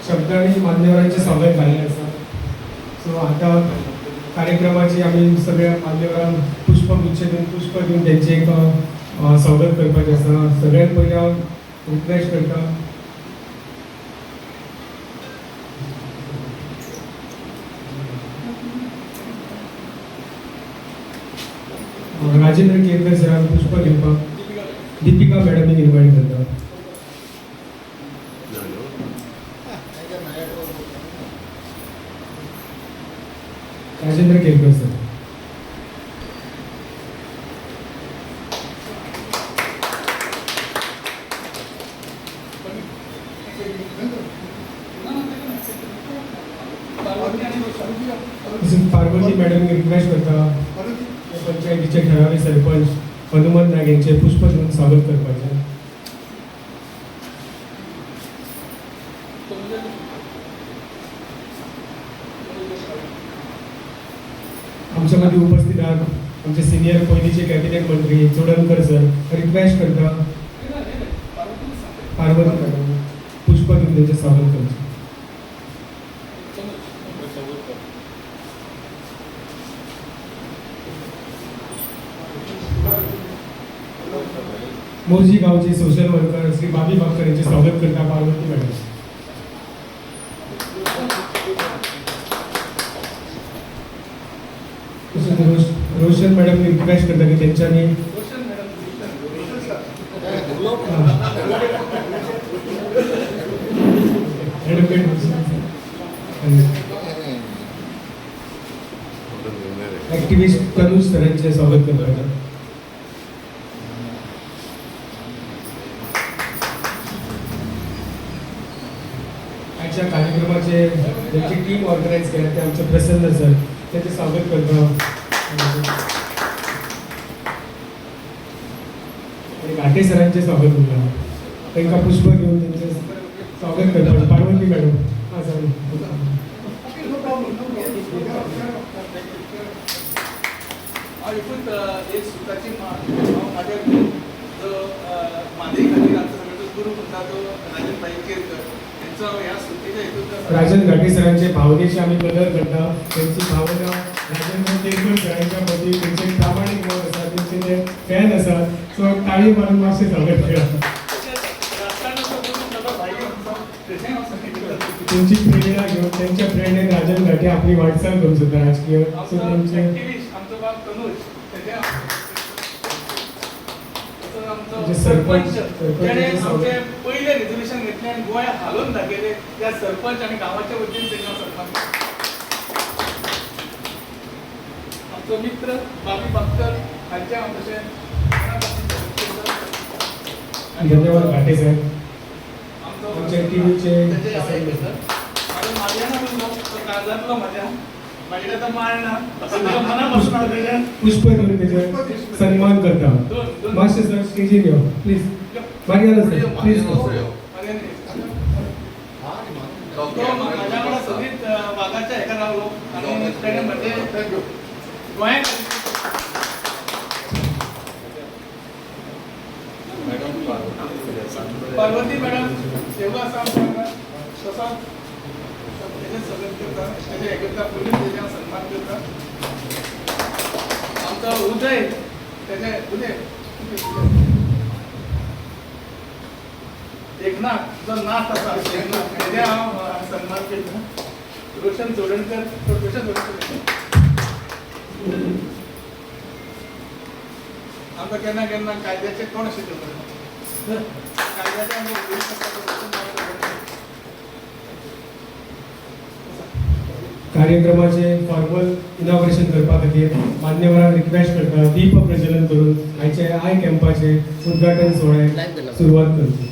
शब्दांनी मान्यवरांचे स्वागत झाले असा. सो आता कार्यक्रमाची आम्ही सगळ्या मान्यवरांक पुष्पगुच्छ देऊन पुष्प देऊन त्यांचे एक स्वागत करपाचें आसा. सगळ्यात पयलीं हांव रिक्वेस्ट करता राजेंद्र केरकर सरांक पुष्प दिवपाक दीपिका मॅडमीक इन्वायट करता. Rajendra Kerkar sir. Parvati madam request करता पंचायतीचे ठराविक सरपंच हनुमंत नाग यांचे पुष्प देऊन स्वागत करपाचें. आमच्या मध्ये उपस्थित आहात आमचे सिनियर पयलींचे कॅबिनेट मंत्री चोडणकर सर. रिक्वेस्ट करता पार्वती मॅडम पुष्प देऊन त्यांचे स्वागत करचे. मोर्जी गावचे सोशल वर्कर श्री बाबी बाकर यांचे स्वागत करता Parvati madam. Roshan madam request करता की त्यांच्यानी ऍक्टिव्हिस्ट तनुज सरांचे स्वागत करता. आजच्या कार्यक्रमाचे ज्यांची टीम ऑर्गनाईज केला ते आमचे प्रसन्न सर त्यांचे स्वागत करता. घाटे सरांचे स्वागत करता. त्यांना पुष्प घेऊन त्यांचे स्वागत करता. पार्वती मॅडम हां सर. एक सुताची माझ्या जो मांद्री खातीर आमचो सगळ्याचो गुरू म्हणटा तो राजन भाई केरकर यांचो ह्या सुट्टीच्या हेतून राजन घाटे सरांचे भावनेचे आम्ही कदर करता. त्यांची भावना राजन केरकर सरांच्या प्रती त्यांचे प्रामाणिक मत आसा त्यांचे जे फॅन आसात सो ताळी मारून मातशें स्वागत करा. त्यांची प्रेरणा घेऊन त्यांच्या प्रेरणेन राजन घाटे आपली वाटचाल करू शकता राजकीय. सो त्यांचे सरपंच पहिले रेझोल्युशन घेतले आणि गोंया हालोवन दाखयले त्या सरपंच आणि गावाच्या वतीन त्यांना सन्मान. आमचो मित्र बाबी बाकर हांचे हांव तशें धन्यवाद घाटे साहेब. आमचो आमच्या टीव्हीचे माझ्या काळजातलो माझ्या माझ्या तर मारना मनापासून पुष्प देऊन त्याचे सन्मान करता. मास्टर सर स्टेजीर येऊ प्लीज. Mariana sir please. माझ्याकडे सगळीच वाघाच्या हेका रावलो आणि त्याने म्हणजे गोंयाक पार्वती मॅडम सेवा आसा आमकां तसो सगळं करता त्याचे हे करता पोलीस त्याच्या सन्मान करता. आमचा उदय त्याचे उदय एकनाथ जो नाथ आसा एकनाथ त्याचे हांव सन्मान करता. रोशन चोडणकर रोशन चोडणकर आमकां केन्ना केन्ना कायद्याचे कोण अशें करता कायद्याचे आमकां कार्यक्रमाचे फॉर्मल इनॉग्रेशन करपा खातीर मान्यवरांक रिक्वेस्ट करता दीप प्रज्वलन करून आयचे आय कॅम्पाचे उद्घाटन सोहळ्याक सुरवात करची.